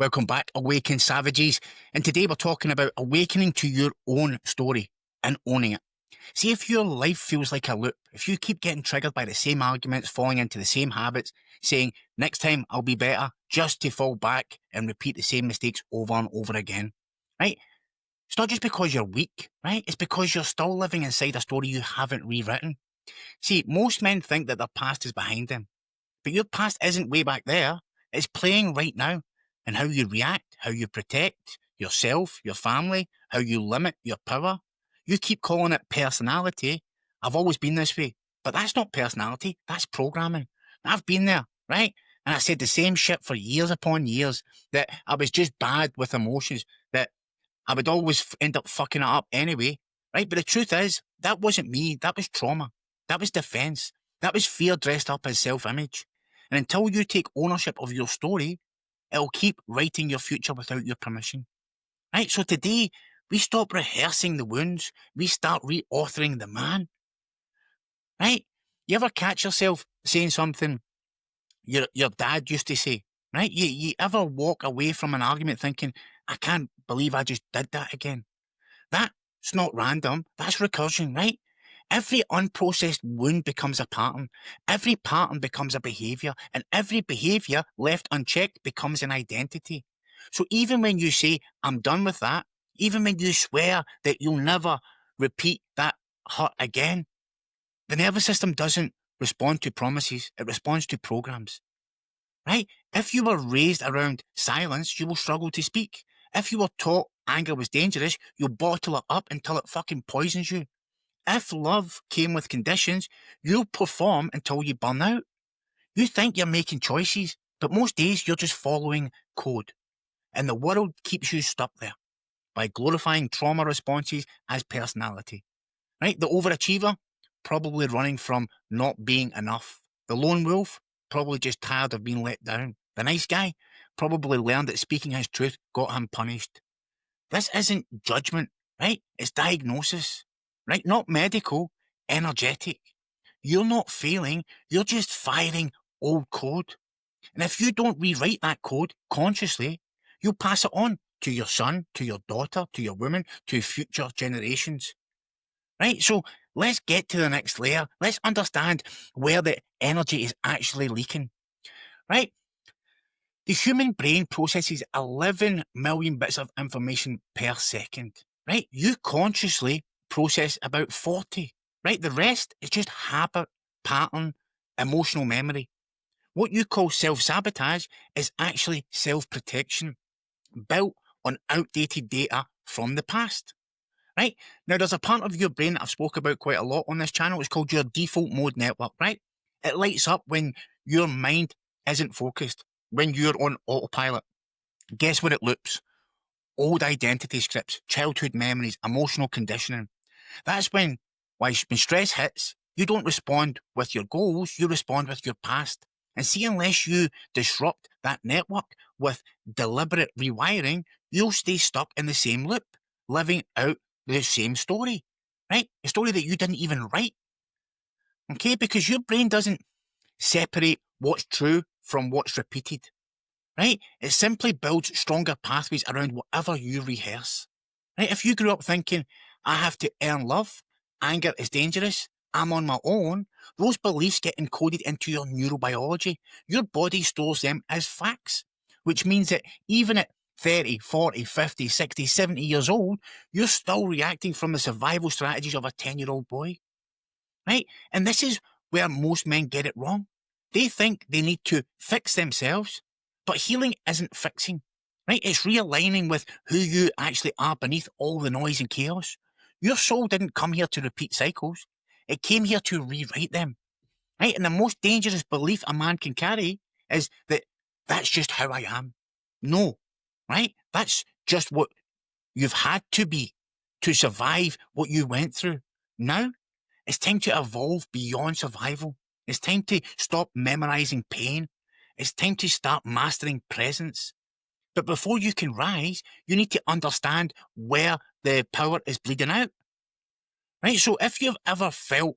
Welcome back, Awakened Savages, and today we're talking about awakening to your own story and owning it. See, if your life feels like a loop, if you keep getting triggered by the same arguments, falling into the same habits, saying, next time I'll be better, just to fall back and repeat the same mistakes over and over again, right? It's not just because you're weak, right? It's because you're still living inside a story you haven't rewritten. See, most men think that their past is behind them, but your past isn't way back there. It's playing right now. And how you react, how you protect yourself, your family, how you limit your power. You keep calling it personality. I've always been this way. But that's not personality, that's programming. I've been there, right? And I said the same shit for years upon years, that I was just bad with emotions, that I would always end up fucking it up anyway, right? But the truth is, that wasn't me, that was trauma. That was defense. That was fear dressed up as self-image. And until you take ownership of your story, it'll keep writing your future without your permission. Right? So today, we stop rehearsing the wounds. We start reauthoring the man. Right? You ever catch yourself saying something your dad used to say? Right? You ever walk away from an argument thinking, I can't believe I just did that again? That's not random. That's recursion, right? Every unprocessed wound becomes a pattern. Every pattern becomes a behaviour. And every behaviour left unchecked becomes an identity. So even when you say, I'm done with that, even when you swear that you'll never repeat that hurt again, the nervous system doesn't respond to promises. It responds to programs. Right? If you were raised around silence, you will struggle to speak. If you were taught anger was dangerous, you'll bottle it up until it fucking poisons you. If love came with conditions, you'll perform until you burn out. You think you're making choices, but most days you're just following code. And the world keeps you stuck there by glorifying trauma responses as personality. Right? The overachiever, probably running from not being enough. The lone wolf, probably just tired of being let down. The nice guy, probably learned that speaking his truth got him punished. This isn't judgment, right? It's diagnosis. Right? Not medical, energetic. You're not failing, you're just firing old code. And if you don't rewrite that code consciously, you'll pass it on to your son, to your daughter, to your woman, to future generations. Right? So let's get to the next layer. Let's understand where the energy is actually leaking. Right? The human brain processes 11 million bits of information per second. Right? You consciously process about 40, right? The rest is just habit, pattern, emotional memory. What you call self-sabotage is actually self-protection, built on outdated data from the past, right? Now, there's a part of your brain that I've spoke about quite a lot on this channel. It's called your default mode network, right? It lights up when your mind isn't focused, when you're on autopilot. Guess what it loops? Old identity scripts, childhood memories, emotional conditioning. That's when stress hits, you don't respond with your goals, you respond with your past. And see, unless you disrupt that network with deliberate rewiring, you'll stay stuck in the same loop, living out the same story, right? A story that you didn't even write. Okay, because your brain doesn't separate what's true from what's repeated, right? It simply builds stronger pathways around whatever you rehearse. Right? If you grew up thinking, I have to earn love, anger is dangerous, I'm on my own, those beliefs get encoded into your neurobiology. Your body stores them as facts, which means that even at 30, 40, 50, 60, 70 years old, you're still reacting from the survival strategies of a 10-year-old boy. Right? And this is where most men get it wrong. They think they need to fix themselves, but healing isn't fixing. Right? It's realigning with who you actually are beneath all the noise and chaos. Your soul didn't come here to repeat cycles. It came here to rewrite them. Right? And the most dangerous belief a man can carry is that that's just how I am. No. Right? That's just what you've had to be to survive what you went through. Now, it's time to evolve beyond survival. It's time to stop memorizing pain. It's time to start mastering presence. But before you can rise, you need to understand where the power is bleeding out. Right? So if you've ever felt,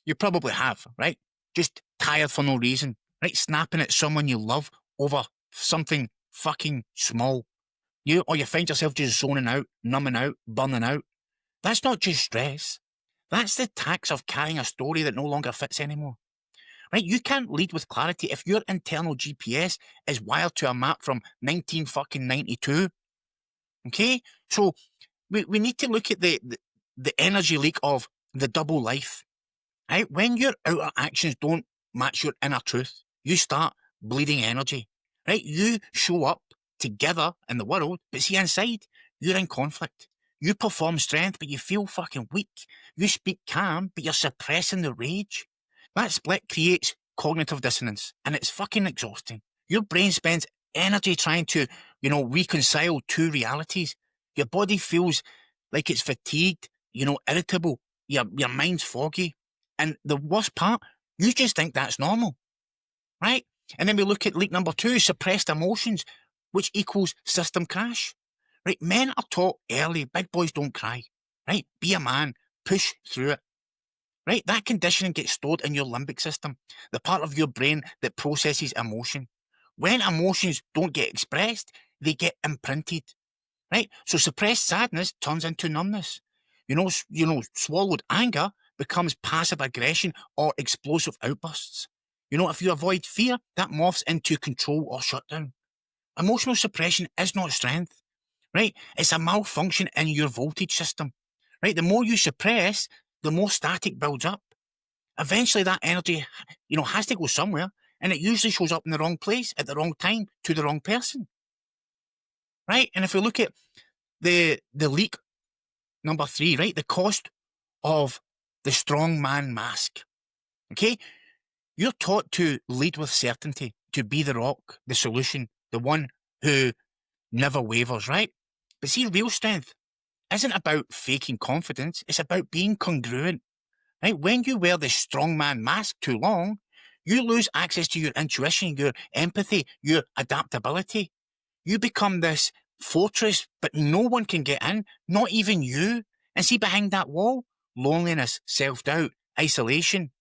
you probably have, right? Just tired for no reason, right? Snapping at someone you love over something fucking small. Or you find yourself just zoning out, numbing out, burning out. That's not just stress. That's the tax of carrying a story that no longer fits anymore. Right? You can't lead with clarity if your internal GPS is wired to a map from 1992. Okay? So we need to look at the energy leak of the double life. Right? When your outer actions don't match your inner truth, you start bleeding energy. Right? You show up together in the world, but see inside, you're in conflict. You perform strength, but you feel fucking weak. You speak calm, but you're suppressing the rage. That split creates cognitive dissonance, and it's fucking exhausting. Your brain spends energy trying to, reconcile two realities. Your body feels like it's fatigued, irritable. Your mind's foggy. And the worst part, you just think that's normal, right? And then we look at leak number 2, suppressed emotions, which equals system crash, right? Men are taught early, big boys don't cry, right? Be a man, push through it, right? That conditioning gets stored in your limbic system, the part of your brain that processes emotion. When emotions don't get expressed, they get imprinted, right? So suppressed sadness turns into numbness. Swallowed anger becomes passive aggression or explosive outbursts. If you avoid fear, that morphs into control or shutdown. Emotional suppression is not strength, right? It's a malfunction in your voltage system, right? The more you suppress, the more static builds up. Eventually that energy, has to go somewhere, and it usually shows up in the wrong place at the wrong time to the wrong person, right? And if we look at the leak number 3, right? The cost of the strong man mask. Okay? You're taught to lead with certainty, to be the rock, the solution, the one who never wavers, right? But see, real strength isn't about faking confidence. It's about being congruent, right? When you wear the strongman mask too long, you lose access to your intuition, your empathy, your adaptability. You become this fortress, but no one can get in, not even you. And see, behind that wall, loneliness, self-doubt, isolation,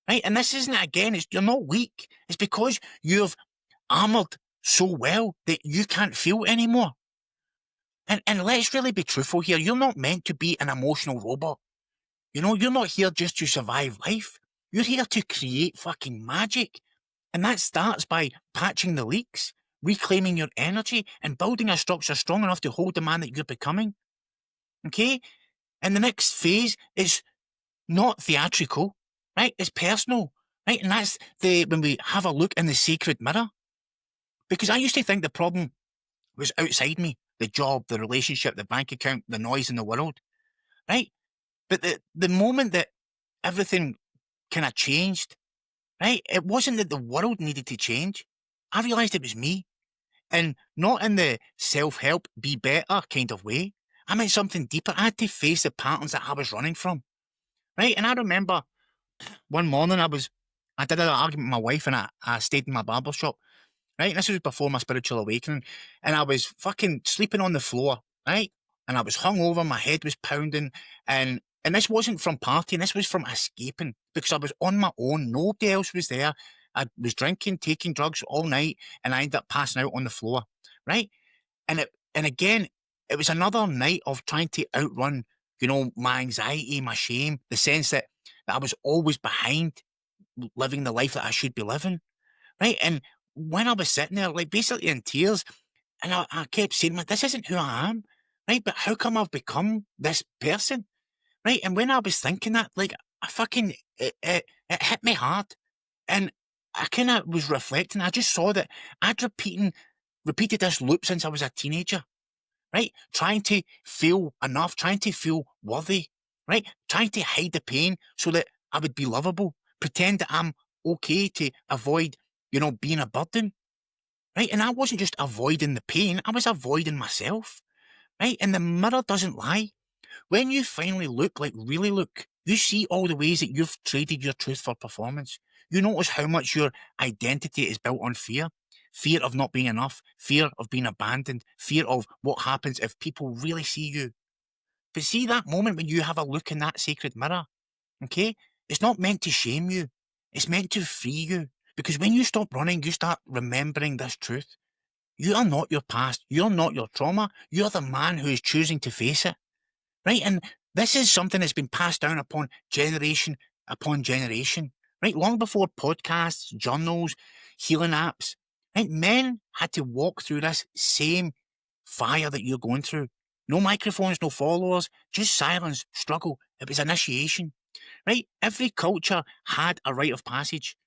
right? And this isn't, again, you're not weak. It's because you've armored so well that you can't feel anymore. And let's really be truthful here. You're not meant to be an emotional robot. You're not here just to survive life. You're here to create fucking magic. And that starts by patching the leaks, reclaiming your energy, and building a structure strong enough to hold the man that you're becoming. Okay? And the next phase is not theatrical, right? It's personal, right? And that's when we have a look in the sacred mirror. Because I used to think the problem was outside me, the job, the relationship, the bank account, the noise in the world, right? But the moment that everything kind of changed, right? It wasn't that the world needed to change. I realised it was me. And not in the self-help, be better kind of way. I meant something deeper. I had to face the patterns that I was running from, right? And I remember one morning I did an argument with my wife, and I stayed in my barber shop, right? And this was before my spiritual awakening. And I was fucking sleeping on the floor, right? And I was hungover, my head was pounding, and this wasn't from partying, this was from escaping, because I was on my own, nobody else was there. I was drinking, taking drugs all night, and I ended up passing out on the floor, right? And again, it was another night of trying to outrun, my anxiety, my shame, the sense that I was always behind living the life that I should be living, right? And when I was sitting there, like basically in tears, and I kept saying, this isn't who I am, right? But how come I've become this person, right? And when I was thinking that, like, it hit me hard. And I kind of was reflecting. I just saw that I'd repeated this loop since I was a teenager, right? Trying to feel enough, trying to feel worthy, right? Trying to hide the pain so that I would be lovable, pretend that I'm okay to avoid, being a burden, right? And I wasn't just avoiding the pain, I was avoiding myself, right? And the mirror doesn't lie. When you finally look, like really look, you see all the ways that you've traded your truth for performance. You notice how much your identity is built on fear. Fear of not being enough, fear of being abandoned, fear of what happens if people really see you. But see that moment when you have a look in that sacred mirror, okay? It's not meant to shame you. It's meant to free you. Because when you stop running, you start remembering this truth. You are not your past. You're not your trauma. You're the man who is choosing to face it. Right? And this is something that's been passed down upon generation, right? Long before podcasts, journals, healing apps, right? Men had to walk through this same fire that you're going through. No microphones, no followers, just silence, struggle. It was initiation, right? Every culture had a rite of passage,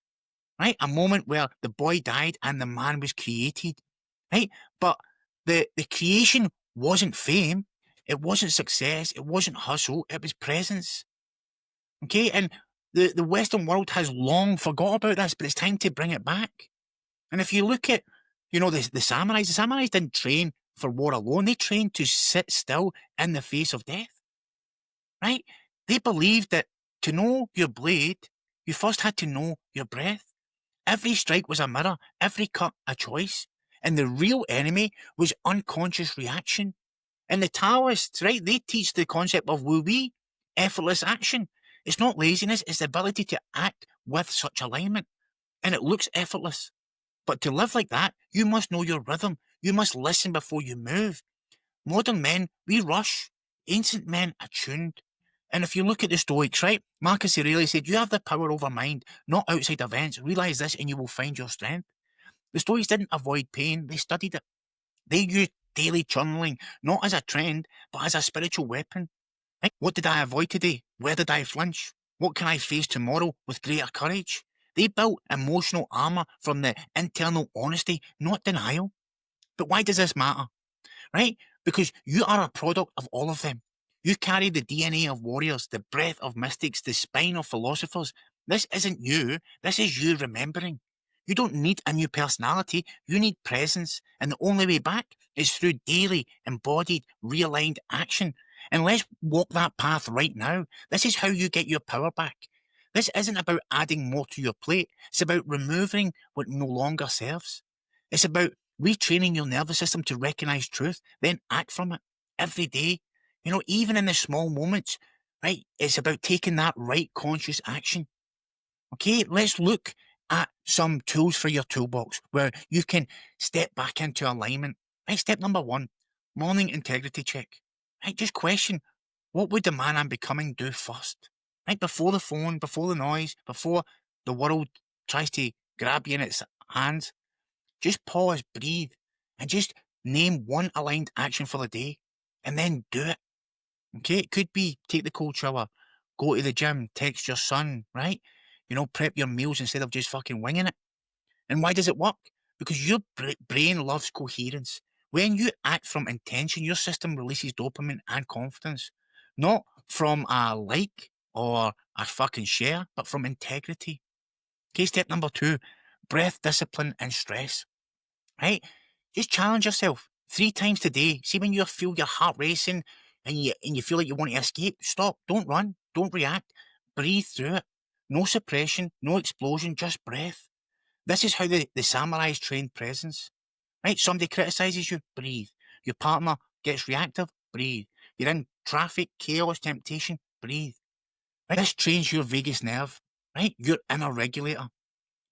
right? A moment where the boy died and the man was created, right? But the creation wasn't fame. It wasn't success. It wasn't hustle. It was presence. Okay. And the Western world has long forgot about this, but it's time to bring it back. And if you look at, the samurais didn't train for war alone. They trained to sit still in the face of death, right? They believed that to know your blade, you first had to know your breath. Every strike was a mirror, every cut a choice. And the real enemy was unconscious reaction. And the Taoists, right, they teach the concept of wu wei, effortless action. It's not laziness, it's the ability to act with such alignment. And it looks effortless. But to live like that, you must know your rhythm. You must listen before you move. Modern men, we rush. Ancient men attuned. And if you look at the Stoics, right, Marcus Aurelius said, you have the power over mind, not outside events. Realize this and you will find your strength. The Stoics didn't avoid pain, they studied it. They used daily journaling, not as a trend, but as a spiritual weapon. Right? What did I avoid today? Where did I flinch? What can I face tomorrow with greater courage? They built emotional armor from the internal honesty, not denial. But why does this matter? Right? Because you are a product of all of them. You carry the DNA of warriors, the breath of mystics, the spine of philosophers. This isn't you. This is you remembering. You don't need a new personality. You need presence. And the only way back is through daily, embodied, realigned action. And let's walk that path right now. This is how you get your power back. This isn't about adding more to your plate. It's about removing what no longer serves. It's about retraining your nervous system to recognize truth, then act from it every day. Even in the small moments, right? It's about taking that right conscious action. Okay, let's look at some tools for your toolbox where you can step back into alignment. Right, step number 1, morning integrity check. Right, just question, what would the man I'm becoming do first? Right, before the phone, before the noise, before the world tries to grab you in its hands, just pause, breathe, and just name one aligned action for the day, and then do it. Okay, it could be take the cold shower, go to the gym, text your son, right? Prep your meals instead of just fucking winging it. And why does it work? Because your brain loves coherence. When you act from intention, your system releases dopamine and confidence, not from a like or a fucking share, but from integrity. Okay, step number 2, breath discipline and stress. Right? Just challenge yourself 3 times today. See when you feel your heart racing and you feel like you want to escape, stop. Don't run. Don't react. Breathe through it. No suppression, no explosion, just breath. This is how the samurais trained presence. Right? Somebody criticizes you, breathe. Your partner gets reactive, breathe. You're in traffic, chaos, temptation, breathe. Right? This trains your vagus nerve, right? Your inner regulator.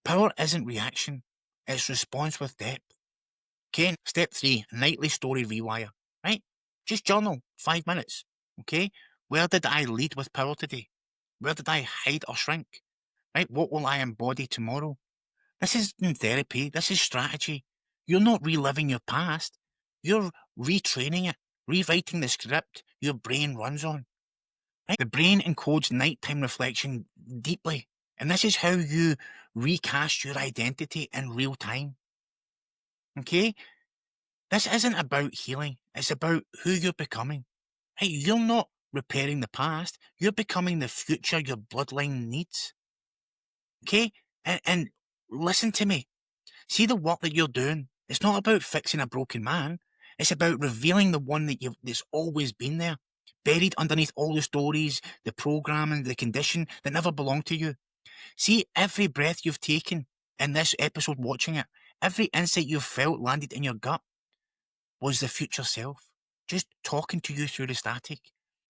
Power isn't reaction, it's response with depth. Okay, step 3, nightly story rewire. Right? Just journal 5 minutes. Okay? Where did I lead with power today? Where did I hide or shrink? Right? What will I embody tomorrow? This isn't therapy. This is strategy. You're not reliving your past. You're retraining it, rewriting the script your brain runs on. Right? The brain encodes nighttime reflection deeply. And this is how you recast your identity in real time. Okay? This isn't about healing. It's about who you're becoming. Hey, you're not repairing the past. You're becoming the future your bloodline needs. Okay? And listen to me. See the work that you're doing. It's not about fixing a broken man. It's about revealing the one that's always been there, buried underneath all the stories, the programming, the condition that never belonged to you. See every breath you've taken in this episode watching it, every insight you've felt landed in your gut was the future self, just talking to you through the static.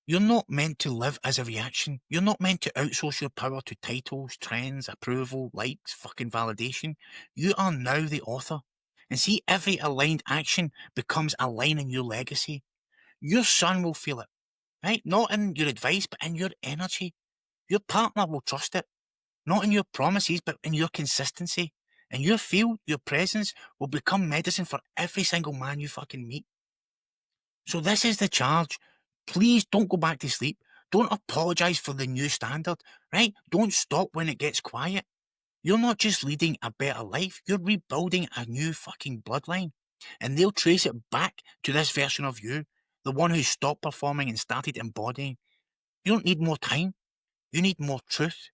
You're not meant to live as a reaction. You're not meant to outsource your power to titles, trends, approval, likes, fucking validation. You are now the author. And see, every aligned action becomes a line in your legacy. Your son will feel it, right? Not in your advice, but in your energy. Your partner will trust it, not in your promises, but in your consistency. In your field, your presence will become medicine for every single man you fucking meet. So this is the charge. Please don't go back to sleep. Don't apologize for the new standard, right? Don't stop when it gets quiet. You're not just leading a better life, you're rebuilding a new fucking bloodline. And they'll trace it back to this version of you, the one who stopped performing and started embodying. You don't need more time, you need more truth,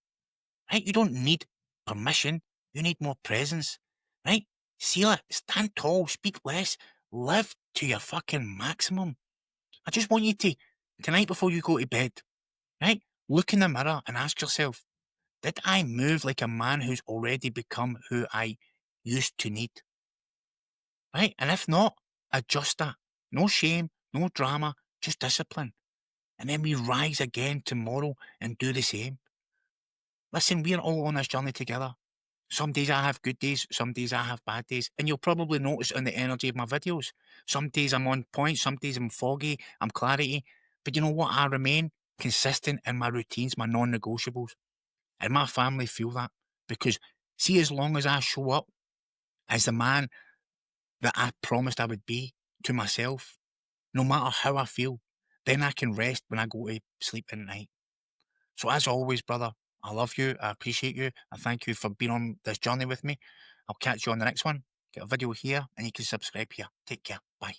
right? You don't need permission, you need more presence, right? Seal it, stand tall, speak less, live to your fucking maximum. I just want you to, tonight before you go to bed, right? Look in the mirror and ask yourself, did I move like a man who's already become who I used to need? Right? And if not, adjust that. No shame, no drama, just discipline. And then we rise again tomorrow and do the same. Listen, we're all on this journey together. Some days I have good days, some days I have bad days. And you'll probably notice in the energy of my videos. Some days I'm on point, some days I'm foggy, I'm clarity. But you know what? I remain consistent in my routines, my non-negotiables. And my family feel that. Because see, as long as I show up as the man that I promised I would be to myself, no matter how I feel, then I can rest when I go to sleep at night. So as always, brother, I love you. I appreciate you. I thank you for being on this journey with me. I'll catch you on the next one. Get a video here and you can subscribe here. Take care. Bye.